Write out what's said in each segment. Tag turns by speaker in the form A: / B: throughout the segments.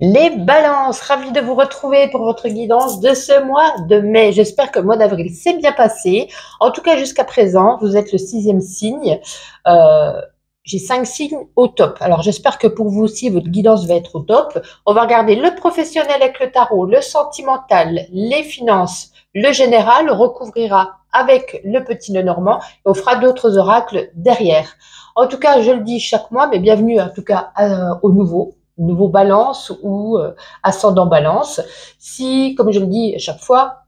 A: Les balances, ravie de vous retrouver pour votre guidance de ce mois de mai. J'espère que le mois d'avril s'est bien passé. En tout cas, jusqu'à présent, vous êtes le 6e signe. Euh, j'ai 5 signes au top. Alors, j'espère que pour vous aussi, votre guidance va être au top. On va regarder le professionnel avec le tarot, le sentimental, les finances, le général. On recouvrira avec le petit Lenormand et on fera d'autres oracles derrière. En tout cas, je le dis chaque mois, mais bienvenue en tout cas au nouveau balance ou ascendant balance. Si, comme je le dis à chaque fois,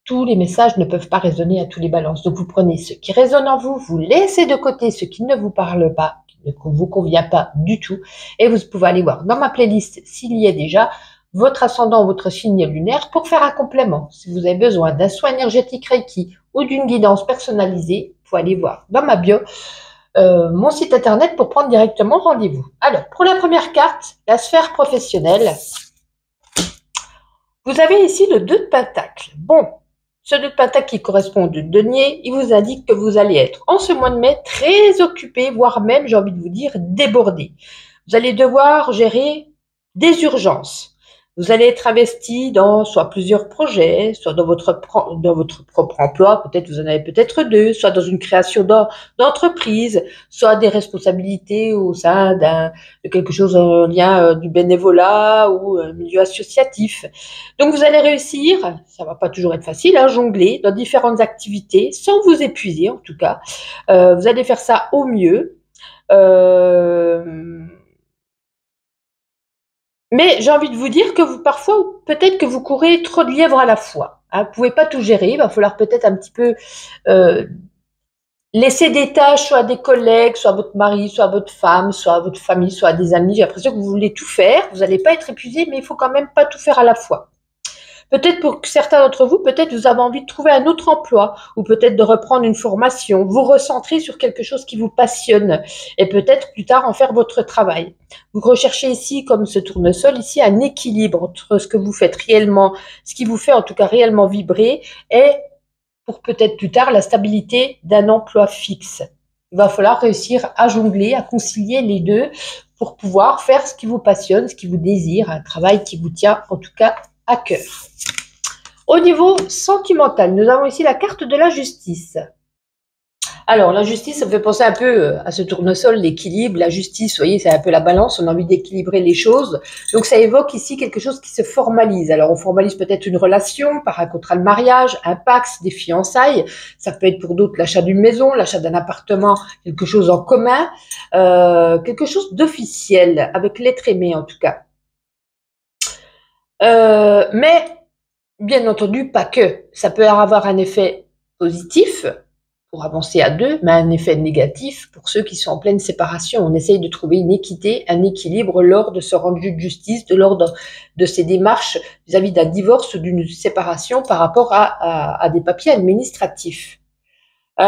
A: tous les messages ne peuvent pas résonner à tous les balances. Donc vous prenez ce qui résonne en vous, vous laissez de côté ce qui ne vous parle pas, qui ne vous convient pas du tout, et vous pouvez aller voir dans ma playlist s'il y a déjà votre ascendant, votre signe lunaire pour faire un complément. Si vous avez besoin d'un soin énergétique Reiki ou d'une guidance personnalisée, il faut aller voir dans ma bio mon site internet pour prendre directement rendez-vous. Alors, pour la première carte, la sphère professionnelle, vous avez ici le 2 de Pentacle. Bon, ce 2 de Pentacle qui correspond au 2 de denier, il vous indique que vous allez être en ce mois de mai très occupé, voire même, j'ai envie de vous dire, débordé. Vous allez devoir gérer des urgences. Vous allez être investi dans soit plusieurs projets, soit dans votre propre emploi, peut-être vous en avez peut-être deux, soit dans une création d'entreprise, soit des responsabilités au sein de quelque chose en lien du bénévolat ou milieu associatif. Donc vous allez réussir, ça va pas toujours être facile, à jongler dans différentes activités sans vous épuiser en tout cas. Vous allez faire ça au mieux. Euh, mais j'ai envie de vous dire que vous, parfois, peut-être que vous courez trop de lièvres à la fois. Hein, vous pouvez pas tout gérer. Il va falloir peut-être un petit peu euh, laisser des tâches soit à des collègues, soit à votre mari, soit à votre femme, soit à votre famille, soit à des amis. J'ai l'impression que vous voulez tout faire. Vous n'allez pas être épuisé, mais il faut quand même pas tout faire à la fois. Peut-être pour certains d'entre vous, peut-être vous avez envie de trouver un autre emploi ou peut-être de reprendre une formation, vous recentrer sur quelque chose qui vous passionne et peut-être plus tard en faire votre travail. Vous recherchez ici, comme ce tournesol, ici un équilibre entre ce que vous faites réellement, ce qui vous fait en tout cas réellement vibrer et pour peut-être plus tard la stabilité d'un emploi fixe. Il va falloir réussir à jongler, à concilier les deux pour pouvoir faire ce qui vous passionne, ce qui vous désire, un travail qui vous tient en tout cas à cœur. Au niveau sentimental, nous avons ici la carte de la justice. Alors, la justice, ça me fait penser un peu à ce tournesol, l'équilibre, la justice, vous voyez, c'est un peu la balance, on a envie d'équilibrer les choses. Donc, ça évoque ici quelque chose qui se formalise. Alors, on formalise peut-être une relation par un contrat de mariage, un pax, des fiançailles. Ça peut être pour d'autres l'achat d'une maison, l'achat d'un appartement, quelque chose en commun, quelque chose d'officiel, avec l'être aimé en tout cas. Mais bien entendu, pas que. Ça peut avoir un effet positif pour avancer à deux, mais un effet négatif pour ceux qui sont en pleine séparation. On essaye de trouver une équité, un équilibre lors de ce rendu de justice, lors de ces démarches vis-à-vis d'un divorce ou d'une séparation par rapport à des papiers administratifs. Ouais,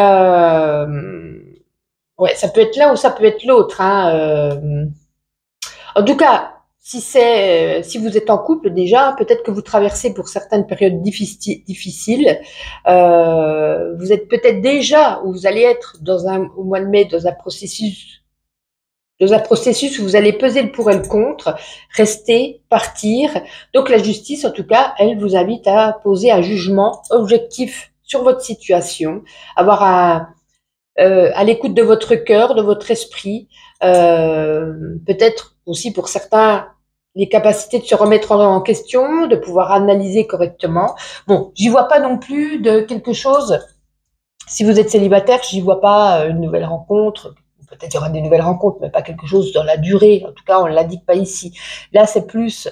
A: ça peut être l'un ou ça peut être l'autre. Hein. En tout cas, si vous êtes en couple déjà, peut-être que vous traversez pour certaines périodes difficiles. Vous êtes peut-être déjà ou vous allez être au mois de mai dans un processus où vous allez peser le pour et le contre, rester, partir. Donc la justice, en tout cas, elle vous invite à poser un jugement objectif sur votre situation, avoir à l'écoute de votre cœur, de votre esprit, peut-être aussi pour certains les capacités de se remettre en question, de pouvoir analyser correctement. Bon, j'y vois pas non plus de quelque chose. Si vous êtes célibataire, j'y vois pas une nouvelle rencontre. Peut-être il y aura des nouvelles rencontres, mais pas quelque chose dans la durée. En tout cas, on ne l'indique pas ici. Là, c'est plus,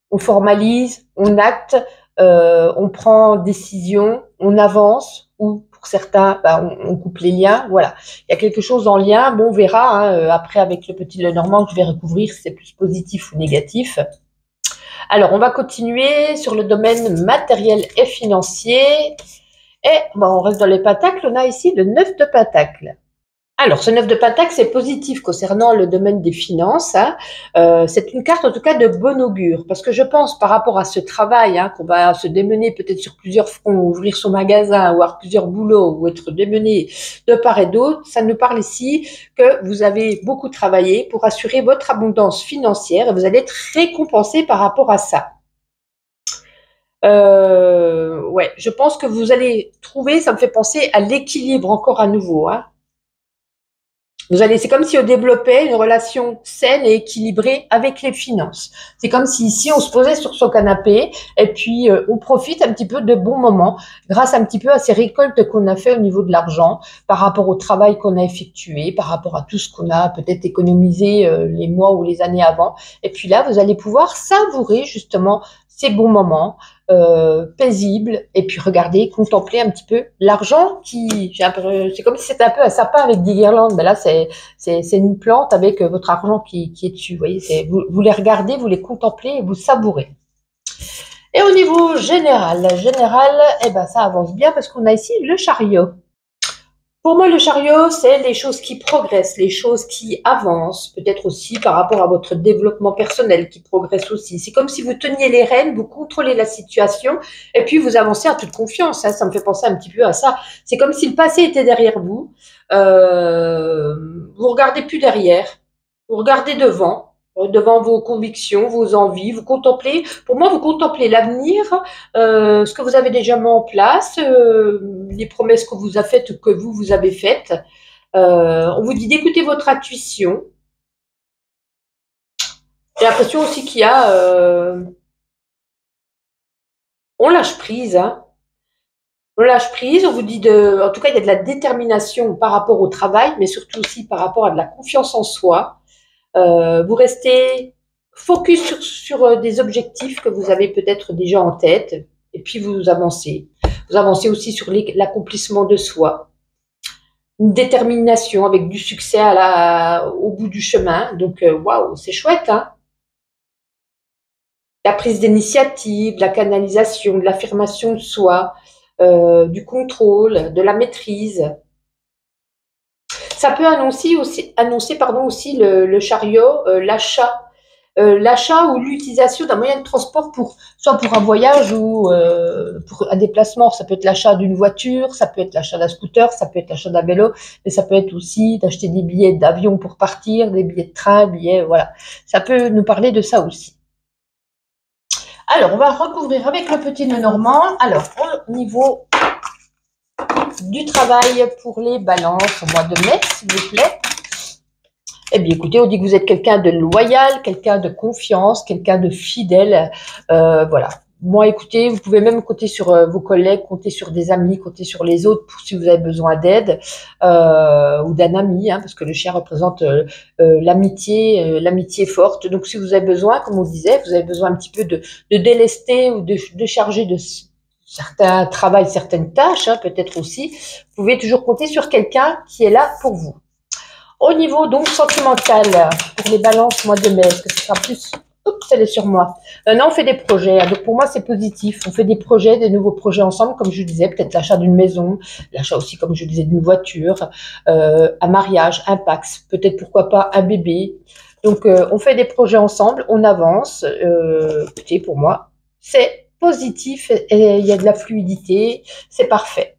A: on formalise, on acte, on prend décision, on avance, ou pour certains, bah, on coupe les liens. Voilà, il y a quelque chose en lien. Bon, on verra hein, après avec le petit Lenormand que je vais recouvrir si c'est plus positif ou négatif. Alors, on va continuer sur le domaine matériel et financier. Et bon, on reste dans les pentacles. On a ici le 9 de pentacles. Alors, ce 9 de Pentacle, c'est positif concernant le domaine des finances. Hein. C'est une carte, en tout cas, de bon augure. Parce que je pense, par rapport à ce travail, hein, qu'on va se démener peut-être sur plusieurs fronts, ouvrir son magasin, avoir plusieurs boulots, ou être démené de part et d'autre, ça nous parle ici que vous avez beaucoup travaillé pour assurer votre abondance financière et vous allez être récompensé par rapport à ça. Ouais, je pense que vous allez trouver, ça me fait penser à l'équilibre encore à nouveau, hein. C'est comme si on développait une relation saine et équilibrée avec les finances. C'est comme si ici on se posait sur son canapé et puis on profite un petit peu de bons moments grâce un petit peu à ces récoltes qu'on a fait au niveau de l'argent, par rapport au travail qu'on a effectué, par rapport à tout ce qu'on a peut-être économisé les mois ou les années avant. Et puis là, vous allez pouvoir savourer justement ces bons moments paisibles et puis regarder, contempler un petit peu l'argent c'est comme si c'était un peu un sapin avec des guirlandes, mais là c'est une plante avec votre argent qui est dessus, vous voyez, vous les regardez, vous les contemplez et vous savourez. Et au niveau général, eh ben ça avance bien parce qu'on a ici le chariot. Pour moi, le chariot, c'est les choses qui progressent, les choses qui avancent, peut-être aussi par rapport à votre développement personnel qui progresse aussi. C'est comme si vous teniez les rênes, vous contrôlez la situation et puis vous avancez en toute confiance. Hein. Ça me fait penser un petit peu à ça. C'est comme si le passé était derrière vous. Vous regardez plus derrière, vous regardez devant vos convictions, vos envies, vous contemplez, pour moi, vous contemplez l'avenir, ce que vous avez déjà mis en place, les promesses que vous avez faites. On vous dit d'écouter votre intuition. J'ai l'impression aussi qu'il y a, on lâche prise, hein. On lâche prise, on vous dit en tout cas, il y a de la détermination par rapport au travail, mais surtout aussi par rapport à de la confiance en soi. Vous restez focus sur des objectifs que vous avez peut-être déjà en tête et puis vous avancez. Vous avancez aussi sur l'accomplissement de soi. Une détermination avec du succès au bout du chemin. Donc, waouh, c'est chouette, hein. La prise d'initiative, la canalisation, de l'affirmation de soi, du contrôle, de la maîtrise. Ça peut annoncer aussi le chariot, l'achat ou l'utilisation d'un moyen de transport soit pour un voyage ou pour un déplacement. Ça peut être l'achat d'une voiture, ça peut être l'achat d'un scooter, ça peut être l'achat d'un vélo, mais ça peut être aussi d'acheter des billets d'avion pour partir, des billets de train, voilà. Ça peut nous parler de ça aussi. Alors, on va recouvrir avec le petit nœud normand. Alors, au niveau du travail pour les balances au mois de mai, s'il vous plaît. Eh bien, écoutez, on dit que vous êtes quelqu'un de loyal, quelqu'un de confiance, quelqu'un de fidèle. Voilà. Moi, écoutez, vous pouvez même compter sur vos collègues, compter sur des amis, compter sur les autres si vous avez besoin d'aide ou d'un ami, hein, parce que le chien représente l'amitié forte. Donc, si vous avez besoin, comme on disait, vous avez besoin un petit peu de délester ou de charger de certains travail, certaines tâches, hein, peut-être aussi, vous pouvez toujours compter sur quelqu'un qui est là pour vous. Au niveau donc sentimental, pour les balances mois de mai, est-ce que ce sera plus... Oups, elle est sur moi. Non, on fait des projets, hein, donc pour moi c'est positif. On fait des projets, des nouveaux projets ensemble, comme je disais, peut-être l'achat d'une maison, l'achat aussi, comme je disais, d'une voiture, un mariage, un Pacs, peut-être pourquoi pas un bébé. Donc on fait des projets ensemble, on avance. Écoutez, pour moi, c'est positif et il y a de la fluidité, c'est parfait.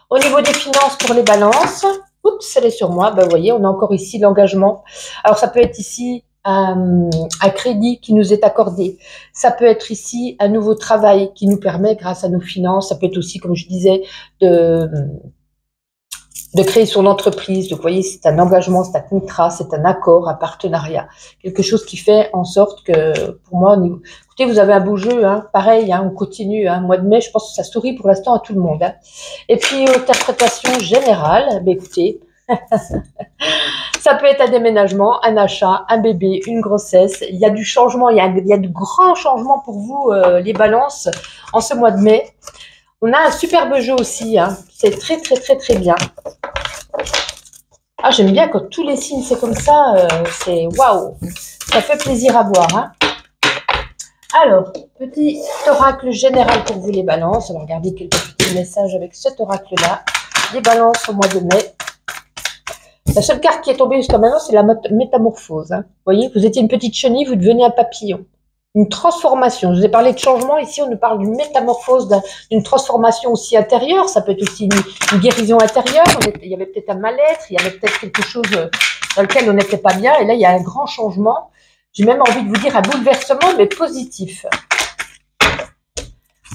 A: Au niveau des finances pour les balances, oups, elle est sur moi, ben, vous voyez, on a encore ici l'engagement. Alors ça peut être ici un crédit qui nous est accordé, ça peut être ici un nouveau travail qui nous permet grâce à nos finances, ça peut être aussi, comme je disais, de créer son entreprise. Donc, vous voyez, c'est un engagement, c'est un contrat, c'est un accord, un partenariat. Quelque chose qui fait en sorte que, pour moi, écoutez, vous avez un beau jeu, hein, pareil, hein, on continue. Hein, mois de mai, je pense que ça sourit pour l'instant à tout le monde. Hein. Et puis, interprétation générale, ben, écoutez, ça peut être un déménagement, un achat, un bébé, une grossesse. Il y a du changement, il y a de grands changements pour vous, les balances, en ce mois de mai. On a un superbe jeu aussi, hein. C'est très très très très bien. Ah, j'aime bien quand tous les signes c'est comme ça, c'est waouh, ça fait plaisir à voir. Hein. Alors, petit oracle général pour vous les balances. On va regarder quelques petits messages avec cet oracle-là. Les balances au mois de mai. La seule carte qui est tombée jusqu'à maintenant, c'est la métamorphose. Hein. Vous voyez, vous étiez une petite chenille, vous devenez un papillon. Une transformation. Je vous ai parlé de changement. Ici, on nous parle d'une métamorphose, d'une transformation aussi intérieure. Ça peut être aussi une guérison intérieure. Il y avait peut-être un mal-être. Il y avait peut-être quelque chose dans lequel on n'était pas bien. Et là, il y a un grand changement. J'ai même envie de vous dire un bouleversement, mais positif.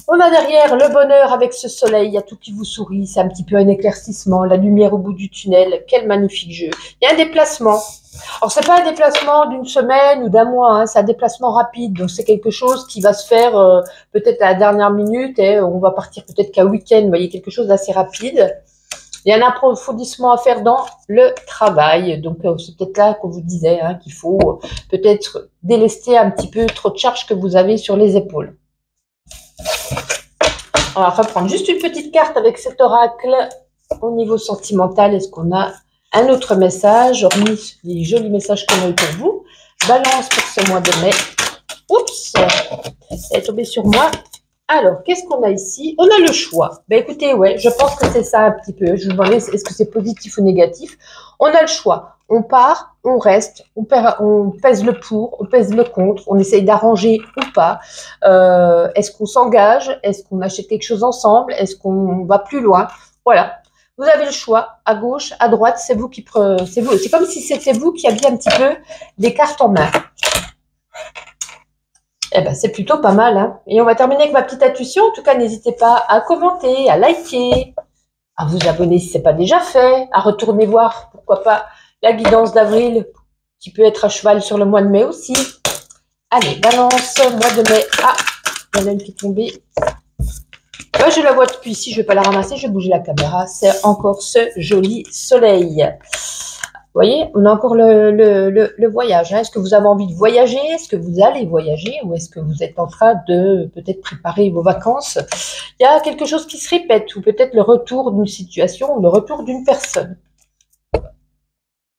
A: On a derrière le bonheur avec ce soleil, il y a tout qui vous sourit, c'est un petit peu un éclaircissement, la lumière au bout du tunnel, quel magnifique jeu. Il y a un déplacement. Alors, c'est pas un déplacement d'une semaine ou d'un mois, hein, c'est un déplacement rapide, donc c'est quelque chose qui va se faire peut-être à la dernière minute, et on va partir peut-être qu'à week-end, vous voyez, quelque chose d'assez rapide. Il y a un approfondissement à faire dans le travail, donc c'est peut-être là qu'on vous disait hein, qu'il faut peut-être délester un petit peu trop de charges que vous avez sur les épaules. On va reprendre juste une petite carte avec cet oracle au niveau sentimental. Est-ce qu'on a un autre message, hormis les jolis messages qu'on a eu pour vous? Balance pour ce mois de mai. Oups, elle est tombée sur moi. Alors, qu'est-ce qu'on a ici? On a le choix. Ben écoutez, ouais, je pense que c'est ça un petit peu. Je vous demandais, est-ce que c'est positif ou négatif? On a le choix. On part, on reste, on pèse le pour, on pèse le contre, on essaye d'arranger ou pas. Est-ce qu'on s'engage? Est-ce qu'on achète quelque chose ensemble? Est-ce qu'on va plus loin? Voilà. Vous avez le choix, à gauche, à droite, c'est vous qui prenez, c'est vous. C'est comme si c'était vous qui aviez un petit peu les cartes en main. Eh ben, c'est plutôt pas mal, hein. Et on va terminer avec ma petite intuition. En tout cas, n'hésitez pas à commenter, à liker, à vous abonner si ce n'est pas déjà fait, à retourner voir, pourquoi pas, la guidance d'avril, qui peut être à cheval sur le mois de mai aussi. Allez, balance, mois de mai. Ah, il y en a une qui est tombée. Moi, je la vois depuis ici, je ne vais pas la ramasser, je vais bouger la caméra. C'est encore ce joli soleil. Vous voyez, on a encore le voyage. Hein. Est-ce que vous avez envie de voyager? Est-ce que vous allez voyager? Ou est-ce que vous êtes en train de peut-être préparer vos vacances? Il y a quelque chose qui se répète, ou peut-être le retour d'une situation, ou le retour d'une personne.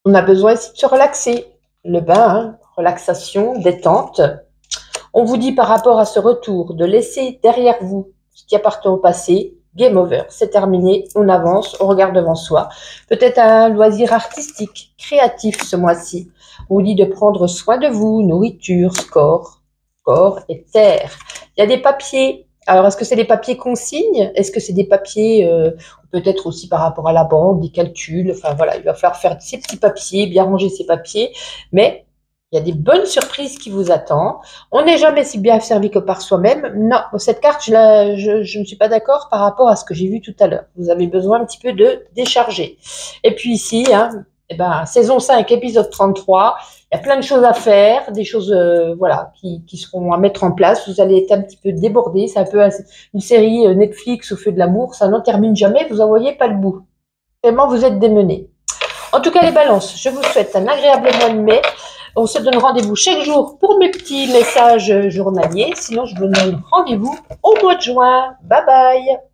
A: On a besoin ici de se relaxer. Le bain, hein, relaxation, détente. On vous dit par rapport à ce retour de laisser derrière vous ce qui appartient au passé. Game over, c'est terminé, on avance, on regarde devant soi. Peut-être un loisir artistique, créatif ce mois-ci. On vous dit de prendre soin de vous, nourriture, corps et terre. Il y a des papiers. Alors, est-ce que c'est des papiers consignes? Est-ce que c'est des papiers, peut-être aussi par rapport à la banque, des calculs? Enfin, voilà, il va falloir faire ces petits papiers, bien ranger ces papiers. Mais il y a des bonnes surprises qui vous attendent. On n'est jamais si bien servi que par soi-même. Non, cette carte, je ne suis pas d'accord par rapport à ce que j'ai vu tout à l'heure. Vous avez besoin un petit peu de décharger. Et puis ici, hein, eh ben, saison 5, épisode 33, il y a plein de choses à faire, des choses voilà, qui seront à mettre en place. Vous allez être un petit peu débordé. C'est un peu une série Netflix au feu de l'amour. Ça n'en termine jamais. Vous n'en voyez pas le bout. Vraiment, vous êtes démenés. En tout cas, les balances, je vous souhaite un agréable mois de mai. On se donne rendez-vous chaque jour pour mes petits messages journaliers. Sinon, je vous donne rendez-vous au mois de juin. Bye bye!